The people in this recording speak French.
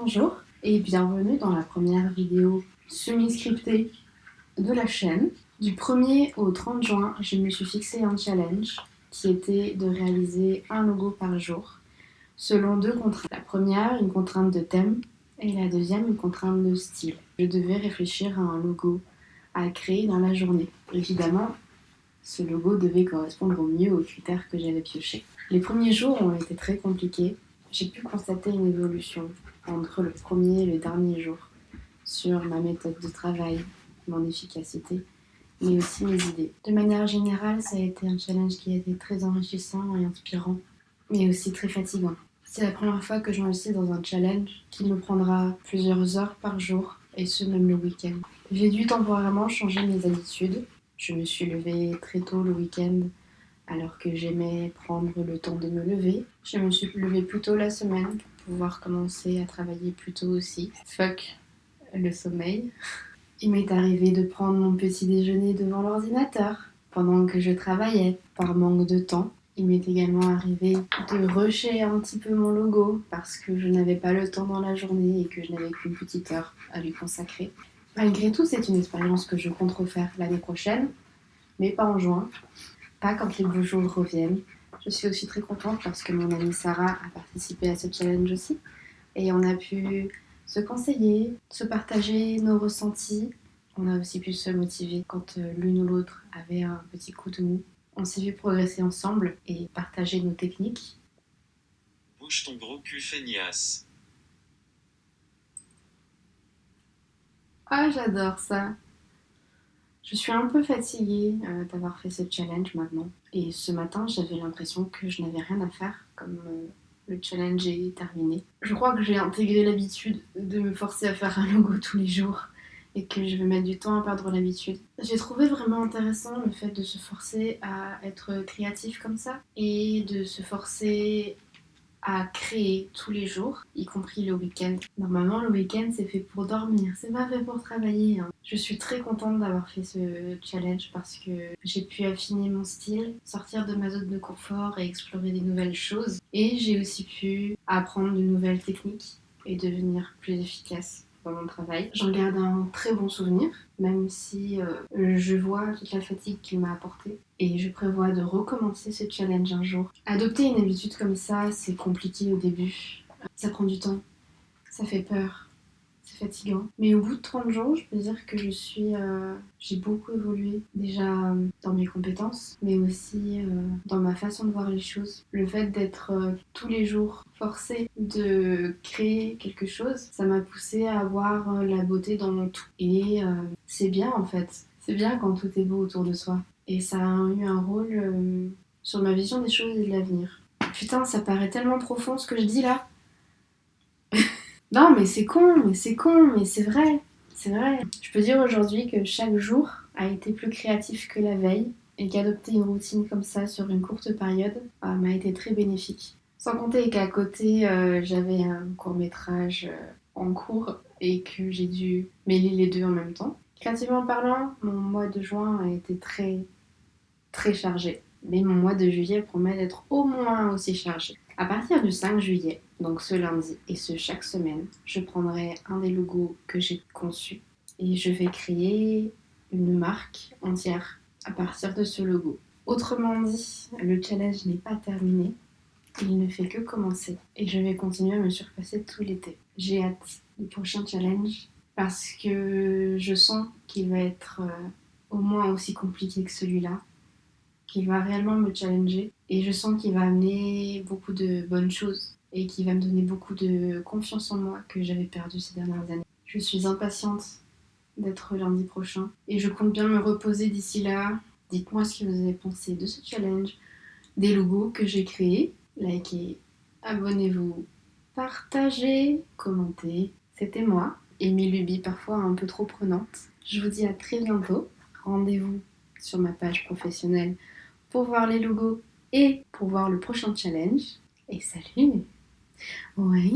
Bonjour et bienvenue dans la première vidéo semi-scriptée de la chaîne. Du 1er au 30 juin, je me suis fixé un challenge qui était de réaliser un logo par jour selon deux contraintes. La première, une contrainte de thème, et la deuxième, une contrainte de style. Je devais réfléchir à un logo à créer dans la journée. Évidemment, ce logo devait correspondre au mieux aux critères que j'avais piochés. Les premiers jours ont été très compliqués. J'ai pu constater une évolution entre le premier et le dernier jour sur ma méthode de travail, mon efficacité, mais aussi mes idées. De manière générale, ça a été un challenge qui a été très enrichissant et inspirant, mais aussi très fatigant. C'est la première fois que je m'investis dans un challenge qui me prendra plusieurs heures par jour, et ce même le week-end. J'ai dû temporairement changer mes habitudes. Je me suis levée très tôt le week-end alors que j'aimais prendre le temps de me lever. Je me suis levée plus tôt la semaine pour pouvoir commencer à travailler plus tôt aussi. Fuck le sommeil. Il m'est arrivé de prendre mon petit déjeuner devant l'ordinateur pendant que je travaillais par manque de temps. Il m'est également arrivé de rusher un petit peu mon logo parce que je n'avais pas le temps dans la journée et que je n'avais qu'une petite heure à lui consacrer. Malgré tout, c'est une expérience que je compte refaire l'année prochaine, mais pas en juin, pas quand les beaux jours reviennent. Je suis aussi très contente parce que mon amie Sarah a participé à ce challenge aussi et on a pu se conseiller, se partager nos ressentis. On a aussi pu se motiver quand l'une ou l'autre avait un petit coup de mou. On s'est vu progresser ensemble et partager nos techniques. Bouge ton gros cul feignasse. Ah, j'adore ça. Je suis un peu fatiguée d'avoir fait ce challenge maintenant. Et ce matin, j'avais l'impression que je n'avais rien à faire, comme le challenge est terminé. Je crois que j'ai intégré l'habitude de me forcer à faire un logo tous les jours et que je vais mettre du temps à perdre l'habitude. J'ai trouvé vraiment intéressant le fait de se forcer à être créatif comme ça et de se forcer à créer tous les jours, y compris le week-end. Normalement, le week-end, c'est fait pour dormir, c'est pas fait pour travailler. Je suis très contente d'avoir fait ce challenge parce que j'ai pu affiner mon style, sortir de ma zone de confort et explorer des nouvelles choses. Et j'ai aussi pu apprendre de nouvelles techniques et devenir plus efficace dans mon travail. J'en garde un très bon souvenir, même si je vois toute la fatigue qu'il m'a apportée. Et je prévois de recommencer ce challenge un jour. Adopter une habitude comme ça, c'est compliqué au début. Ça prend du temps, ça fait peur, c'est fatigant. Mais au bout de 30 jours, je peux dire que j'ai beaucoup évolué. Déjà dans mes compétences, mais aussi dans ma façon de voir les choses. Le fait d'être tous les jours forcée de créer quelque chose, ça m'a poussée à voir la beauté dans mon tout. Et c'est bien en fait. C'est bien quand tout est beau autour de soi. Et ça a eu un rôle sur ma vision des choses et de l'avenir. Putain, ça paraît tellement profond ce que je dis là. Non, mais c'est con, mais c'est vrai. C'est vrai. Je peux dire aujourd'hui que chaque jour a été plus créatif que la veille et qu'adopter une routine comme ça sur une courte période m'a été très bénéfique. Sans compter qu'à côté, j'avais un court-métrage en cours et que j'ai dû mêler les deux en même temps. Créativement parlant, mon mois de juin a été très très chargé. Mais mon mois de juillet promet d'être au moins aussi chargé. À partir du 5 juillet, donc ce lundi et ce chaque semaine, je prendrai un des logos que j'ai conçus et je vais créer une marque entière à partir de ce logo. Autrement dit, le challenge n'est pas terminé, il ne fait que commencer et je vais continuer à me surpasser tout l'été. J'ai hâte du prochain challenge parce que je sens qu'il va être au moins aussi compliqué que celui-là, qui va réellement me challenger et je sens qu'il va amener beaucoup de bonnes choses et qui va me donner beaucoup de confiance en moi que j'avais perdu ces dernières années. Je suis impatiente d'être lundi prochain et je compte bien me reposer d'ici là. Dites-moi ce que vous avez pensé de ce challenge, des logos que j'ai créés. Likez, abonnez-vous, partagez, commentez. C'était moi et mes lubies parfois un peu trop prenantes. Je vous dis à très bientôt. Rendez-vous sur ma page professionnelle pour voir les logos et pour voir le prochain challenge. Et salut! Ouais.